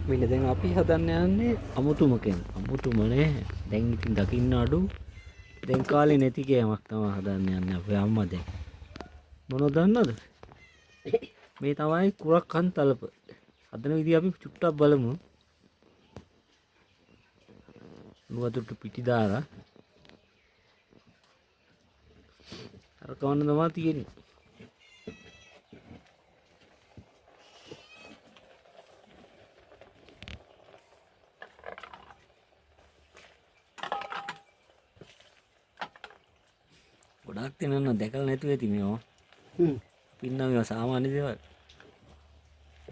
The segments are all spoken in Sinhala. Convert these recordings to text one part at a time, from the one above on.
මෙන්න දැන් අපි හදන්න යන්නේ අමුතුම කෙනෙක්. අමුතුම නේ. දැන් ඉතින් දකින්න අඩු. දැන් කාලේ නැති කෑමක් තමයි හදන්න යන්නේ අපේ අම්මා දැන්. මොනවද දන්නවද? මේ තමයි කුරක් කන්තලප. හදන විදිහ අපි චුට්ටක් බලමු. නුවතුට පිටි දාලා අර කවන්න තමයි තියෙන්නේ. ගොඩක් දෙනා දැකලා නැතුව ඇති මේවා. පින්න මේවා සාමාන්‍ය දේවල්.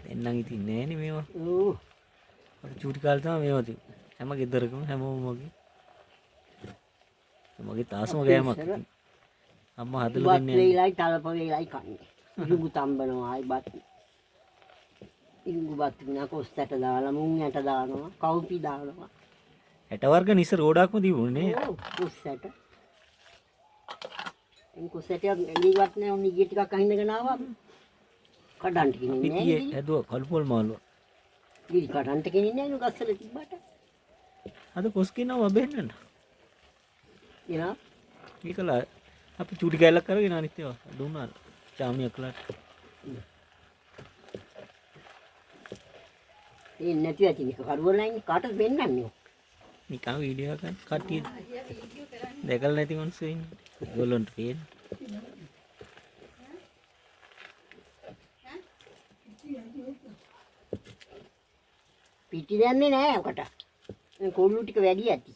දැන් නම් ඉතින් නෑනේ මේවා. ඔව්. අපි චූටි කාලේ තමයි මේවා තිබ්බේ. හැම ගෙදරකම හැමෝම වගේ. මගේ තාසම ගෑමක්. අම්මා හදලා දෙන්නේ. බත් වේලයි තලප වේලයි කන්නේ. ඉඟු තම්බනවා ආයි බත්. ඉඟු බත් විනා කොස්තට දාලා මුං යට දානවා, කවුපි දානවා. හැට වර්ග නිසර ගොඩක්ම තිබුණේ නේ. ඔව් කොස්තට. කොස්තට එළිවත් නෑ උන් ඊගේ ටිකක් අහින්නගෙන ආවා. කඩන්ට කින්නේ නෑ. පිටියේ ඇදුවා කල්පොල් මාළුවා. ඉතින් කඩන්ට කින්නේ නෑ නුගස්සල තිබ්බට. අද කොස් කිනව බෙන්නන්න. එනවා. ඒකලා අපි චූටි කැලක් කරගෙන අනිත් ඒවා දුන්නා. චාමියක් කළාට. ඒ නැති ඇති එක කරුවලයින් කාටද වෙන්නන්නේ? නිකන් වීඩියෝ එකක් කට්ටිය දැකලා නැති මිනිස්සු ඉන්නේ. ඒගොල්ලන්ට පේන්නේ. පිටි දැන්නේ නෑ ඔකට. කොල්ලු ටික වැඩි ඇති.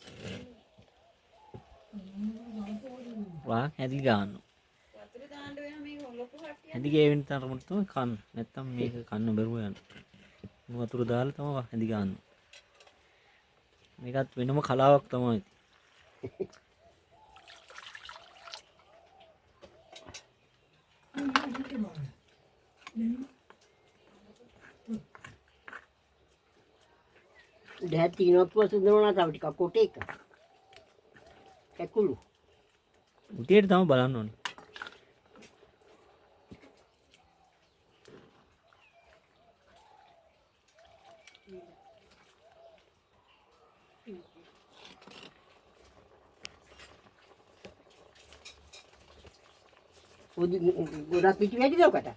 වා හැදි ගන්න. වතුර දාන්න වෙන මේක ලොකු කට්ටිය. හැදි ගේවෙන තරමට තමයි කන්න. නැත්තම් මේක කන්න බැරුව යන. වතුර දාලා තමයි හැදි ගන්න. මේකත් වෙනම කලාවක් තමයි. දැන් තිනොත්ව සුන්දරවනා තව ටිකක් කොටේ එක. ඇකුළු. උටියට තමයි බලන්න ඕනේ. ගොඩක් පිටි වැඩිද ඔකට?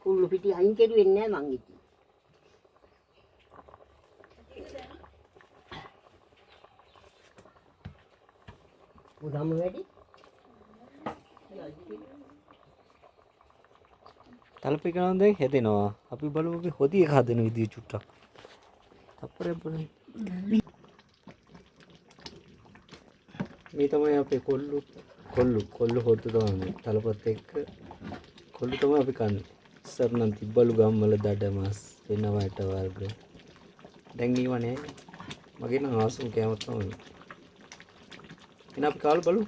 කුල්ලු පිටි අයින් කෙරුවේ නෑ මං ඉතින්. උදම් වැඩි? තලපේ කරන දැන් හැදෙනවා. අපි බලමු අපි හොදි එක හදන විදිය චුට්ටක්. තප්පරයක් බලන්න. මේ තමයි අපේ කොල්ලු හොද්ද තමයි තලපත් එක්ක කොල්ලු තමයි අපි කන්නේ. ඉස්සර නම් තිබ්බලු ගම්වල දඩ මාස් වෙනවා යට වර්ග. දැන් ඊව නෑ. මගේ නම් ආසම කෑමක් තමයි. එන අපි කාලා බලමු.